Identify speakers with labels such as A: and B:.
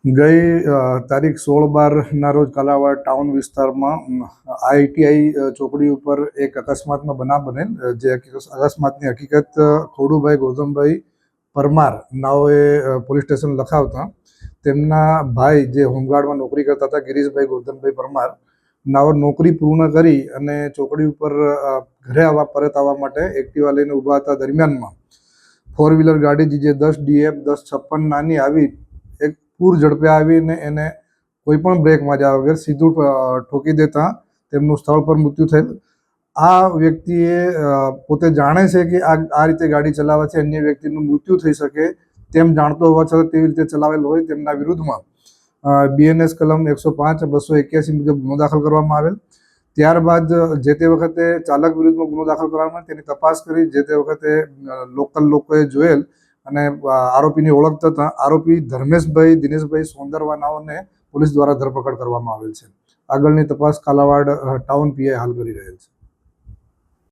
A: ગઈ તારીખ 16/12ના રોજ કાલાવાડ ટાઉન વિસ્તારમાં ITI ચોકડી ઉપર એક અકસ્માતનો બનાવ બનેલ, જે અકસ્માતની હકીકત ખોડુભાઈ ગૌતમભાઈ પરમાર નાઓએ પોલીસ સ્ટેશન લખાવતા તેમના ભાઈ જે હોમગાર્ડમાં નોકરી કરતા હતા ગિરીશભાઈ ગૌતમભાઈ પરમાર નાઓ નોકરી પૂર્ણ કરી અને ચોકડી ઉપર ઘરે પરત આવવા માટે એક્ટિવા લઈને ઊભા હતા દરમિયાનમાં 4 વ્હીલર ગાડી જે 10 DF 1056 નાની આવી એક પૂર ઝડપે આવીને એને કોઈ પણ બ્રેક માર્યા વગર સીધું ઠોકી દેતા તેમનું સ્થળ પર મૃત્યુ થયેલ। આ વ્યક્તિએ પોતે જાણે છે કે આ રીતે ગાડી ચલાવવાથી અન્ય વ્યક્તિનું મૃત્યુ થઈ શકે તેમ જાણતો હોવા છતાં તેવી રીતે ચલાવેલ હોય તેમના વિરુદ્ધમાં BNS કલમ 105 281 મુજબ ગુનો દાખલ કરવામાં આવેલ। ત્યારબાદ જે તે વખતે ચાલક વિરુદ્ધમાં ગુનો દાખલ કરવામાં તેની તપાસ કરી જે તે વખતે લોકલ લોકોએ જોયેલ અને આરોપીની ઓળખ થતાં આરોપી ધર્મેશભાઈ દિનેશભાઈ સોંદરવા નાઓને પોલીસ દ્વારા ધરપકડ કરવામાં આવેલ છે। આગળની તપાસ કાલાવાડ ટાઉન PI હાલ કરી રહેલ છે।